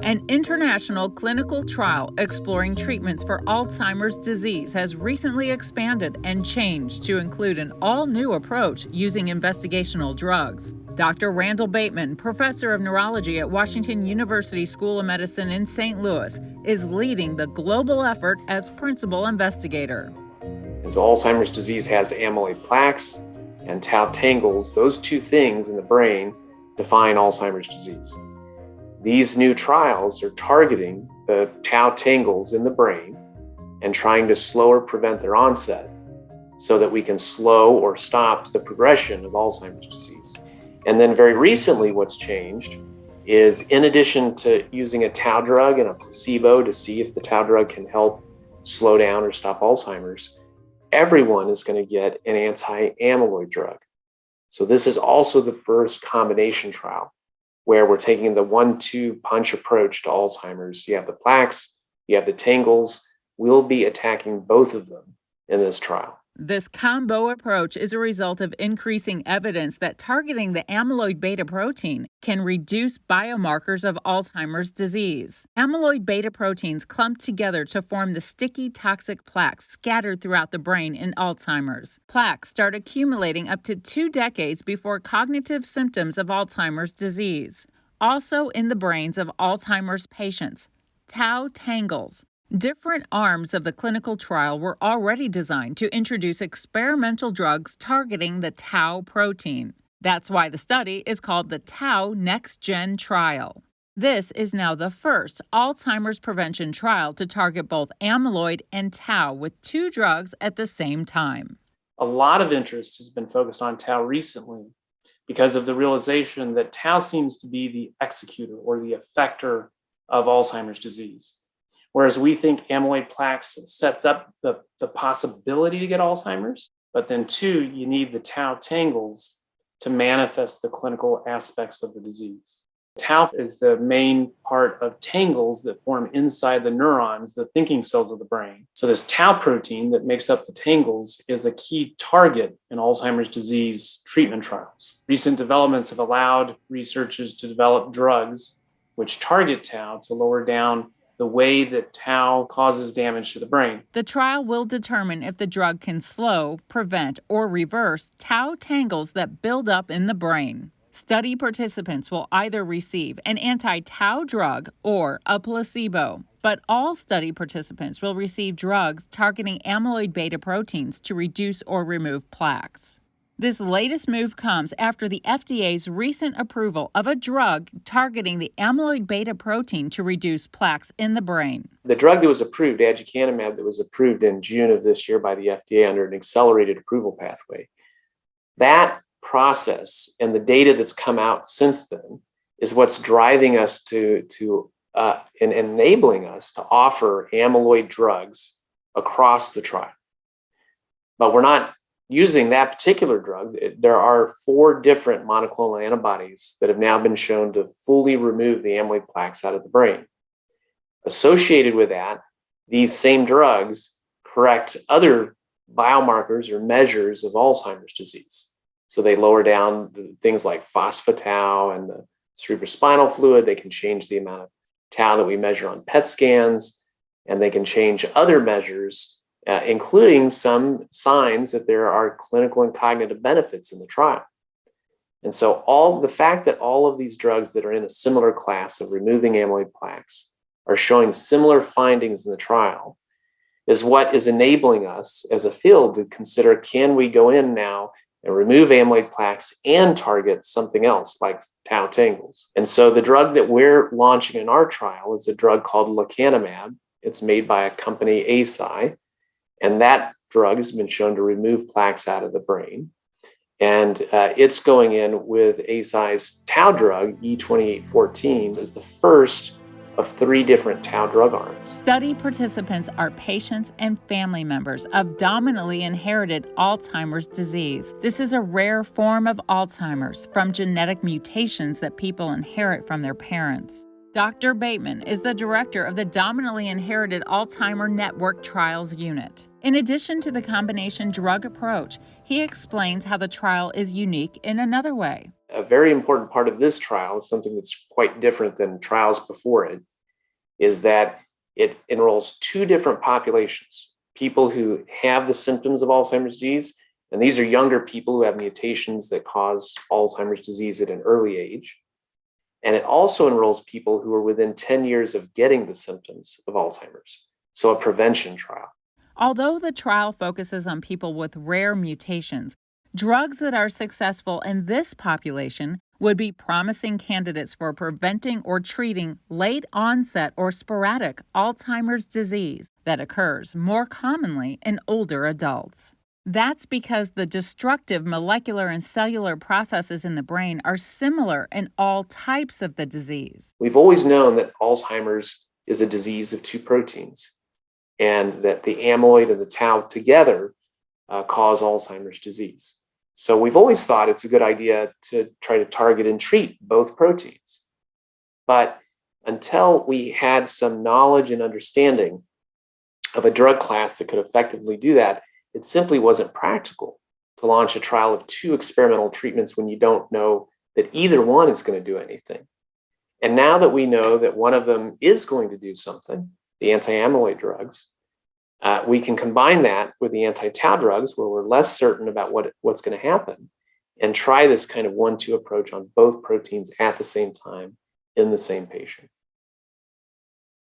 An international clinical trial exploring treatments for Alzheimer's disease has recently expanded and changed to include an all-new approach using investigational drugs. Dr. Randall Bateman, professor of neurology at Washington University School of Medicine in St. Louis, is leading the global effort as principal investigator. So Alzheimer's disease has amyloid plaques and tau tangles. Those two things in the brain define Alzheimer's disease. These new trials are targeting the tau tangles in the brain and trying to slow or prevent their onset so that we can slow or stop the progression of Alzheimer's disease. And then very recently, what's changed is, in addition to using a tau drug and a placebo to see if the tau drug can help slow down or stop Alzheimer's, everyone is going to get an anti-amyloid drug. So this is also the first combination trial where we're taking the 1-2 punch approach to Alzheimer's. You have the plaques, you have the tangles. We'll be attacking both of them in this trial. This combo approach is a result of increasing evidence that targeting the amyloid-beta protein can reduce biomarkers of Alzheimer's disease. Amyloid-beta proteins clump together to form the sticky toxic plaques scattered throughout the brain in Alzheimer's. Plaques start accumulating up to 2 decades before cognitive symptoms of Alzheimer's disease. Also in the brains of Alzheimer's patients, tau tangles. Different arms of the clinical trial were already designed to introduce experimental drugs targeting the tau protein. That's why the study is called the Tau NexGen Trial. This is now the first Alzheimer's prevention trial to target both amyloid and tau with 2 drugs at the same time. A lot of interest has been focused on tau recently because of the realization that tau seems to be the executor or the effector of Alzheimer's disease. Whereas we think amyloid plaques sets up the possibility to get Alzheimer's, but then 2, you need the tau tangles to manifest the clinical aspects of the disease. Tau is the main part of tangles that form inside the neurons, the thinking cells of the brain. So this tau protein that makes up the tangles is a key target in Alzheimer's disease treatment trials. Recent developments have allowed researchers to develop drugs which target tau to lower down the way that tau causes damage to the brain. The trial will determine if the drug can slow, prevent, or reverse tau tangles that build up in the brain. Study participants will either receive an anti-tau drug or a placebo, but all study participants will receive drugs targeting amyloid-beta proteins to reduce or remove plaques. This latest move comes after the FDA's recent approval of a drug targeting the amyloid-beta protein to reduce plaques in the brain. The drug that was approved, aducanumab, that was approved in June of this year by the FDA under an accelerated approval pathway, that process and the data that's come out since then is what's driving us and enabling us to offer amyloid drugs across the trial. But we're not using that particular drug. There are 4 different monoclonal antibodies that have now been shown to fully remove the amyloid plaques out of the brain. Associated with that, these same drugs correct other biomarkers or measures of Alzheimer's disease. So they lower down things like phospho-tau and the cerebrospinal fluid. They can change the amount of tau that we measure on PET scans, and they can change other measures, including some signs that there are clinical and cognitive benefits in the trial. And so the fact that all of these drugs that are in a similar class of removing amyloid plaques are showing similar findings in the trial is what is enabling us as a field to consider, can we go in now and remove amyloid plaques and target something else like tau tangles? And so the drug that we're launching in our trial is a drug called lecanemab. It's made by a company, Eisai. And that drug has been shown to remove plaques out of the brain. And it's going in with Eisai's tau drug, E2814, as the first of 3 different tau drug arms. Study participants are patients and family members of dominantly inherited Alzheimer's disease. This is a rare form of Alzheimer's from genetic mutations that people inherit from their parents. Dr. Bateman is the director of the Dominantly Inherited Alzheimer Network Trials Unit. In addition to the combination drug approach, he explains how the trial is unique in another way. A very important part of this trial, something that's quite different than trials before it, is that it enrolls two different populations: people who have the symptoms of Alzheimer's disease, and these are younger people who have mutations that cause Alzheimer's disease at an early age. And it also enrolls people who are within 10 years of getting the symptoms of Alzheimer's, so a prevention trial. Although the trial focuses on people with rare mutations, drugs that are successful in this population would be promising candidates for preventing or treating late onset or sporadic Alzheimer's disease that occurs more commonly in older adults. That's because the destructive molecular and cellular processes in the brain are similar in all types of the disease. We've always known that Alzheimer's is a disease of two proteins, and that the amyloid and the tau together cause Alzheimer's disease. So we've always thought it's a good idea to try to target and treat both proteins. But until we had some knowledge and understanding of a drug class that could effectively do that, it simply wasn't practical to launch a trial of two experimental treatments when you don't know that either one is going to do anything. And now that we know that one of them is going to do something, the anti-amyloid drugs, we can combine that with the anti-tau drugs, where we're less certain about what's going to happen, and try this kind of 1-2 approach on both proteins at the same time in the same patient.